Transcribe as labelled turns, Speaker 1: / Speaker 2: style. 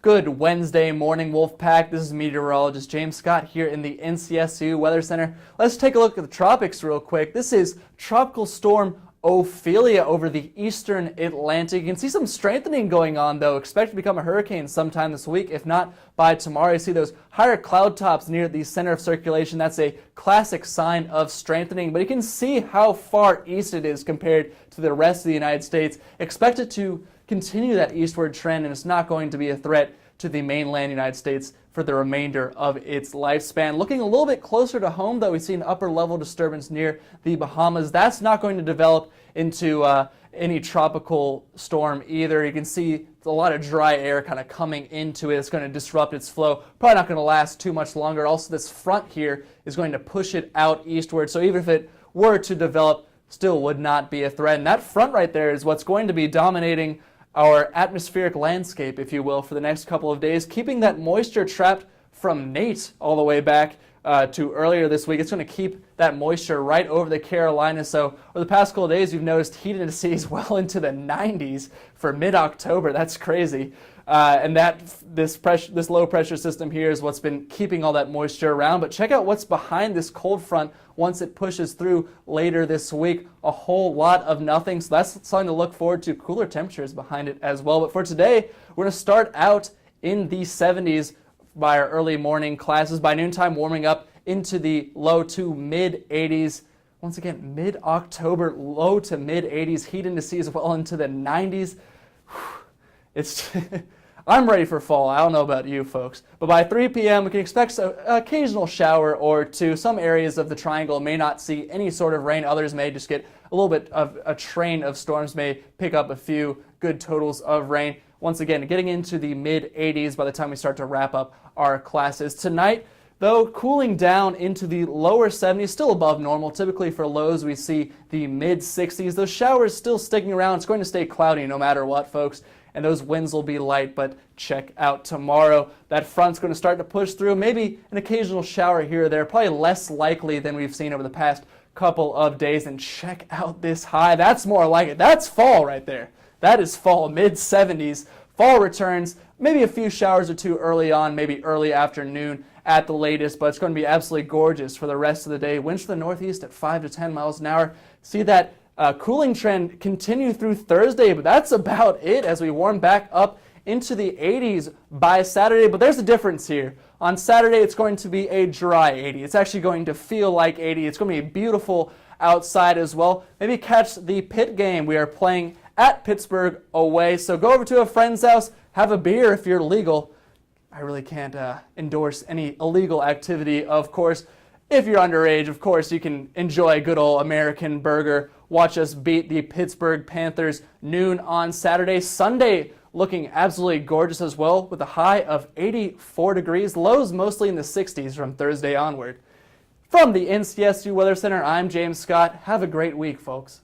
Speaker 1: Good Wednesday morning, Wolfpack. This is Meteorologist James Scott here in the NCSU Weather Center. Let's take a look at the tropics real quick. This is Tropical Storm Ophelia over the eastern Atlantic. You can see some strengthening going on, though. Expect to become a hurricane sometime this week, if not by tomorrow. You see those higher cloud tops near the center of circulation. That's a classic sign of strengthening, but you can see how far east it is compared to the rest of the United States. Expect it to continue that eastward trend, and it's not going to be a threat to the mainland United States for the remainder of its lifespan. Looking a little bit closer to home, though, we see an upper level disturbance near the Bahamas. That's not going to develop into any tropical storm either. You can see a lot of dry air kind of coming into it. It's going to disrupt its flow. Probably not going to last too much longer. Also, this front here is going to push it out eastward. So even if it were to develop, still would not be a threat. And that front right there is what's going to be dominating our atmospheric landscape, if you will, for the next couple of days, keeping that moisture trapped from Nate all the way back to earlier this week. It's going to keep that moisture right over the Carolinas. So over the past couple of days, you've noticed heat indices well into the 90s for mid-October. That's crazy. And this low pressure system here is what's been keeping all that moisture around. But check out what's behind this cold front once it pushes through later this week. A whole lot of nothing. So that's something to look forward to. Cooler temperatures behind it as well. But for today, we're going to start out in the 70s by our early morning classes. By noontime, warming up into the low to mid 80s. Once again, mid-October, low to mid 80s. Heat indices well into the 90s. It's I'm ready for fall. I don't know about you folks. But by 3 p.m., we can expect an occasional shower or two. Some areas of the triangle may not see any sort of rain. Others may just get a little bit of a train of storms, may pick up a few good totals of rain. Once again, getting into the mid-80s by the time we start to wrap up our classes. Tonight, though, cooling down into the lower 70s, still above normal. Typically for lows, we see the mid-60s. Those showers still sticking around. It's going to stay cloudy no matter what, folks. And those winds will be light, but check out tomorrow. That front's going to start to push through. Maybe an occasional shower here or there, probably less likely than we've seen over the past couple of days. And check out this high. That's more like it. That's fall right there. That is fall, mid-70s. Fall returns, maybe a few showers or two early on, maybe early afternoon at the latest, but it's going to be absolutely gorgeous for the rest of the day. Winds to the northeast at 5 to 10 miles an hour. See that cooling trend continue through Thursday, but that's about it as we warm back up into the 80s by Saturday. But there's a difference here. On Saturday, it's going to be a dry 80. It's actually going to feel like 80. It's going to be beautiful outside as well. Maybe catch the Pitt game. We are playing at Pittsburgh away. So go over to a friend's house, have a beer if you're legal. I really can't endorse any illegal activity, of course. If you're underage, of course, you can enjoy a good old American burger. Watch us beat the Pittsburgh Panthers noon on Saturday. Sunday looking absolutely gorgeous as well with a high of 84 degrees. Lows mostly in the 60s from Thursday onward. From the NCSU Weather Center, I'm James Scott. Have a great week, folks.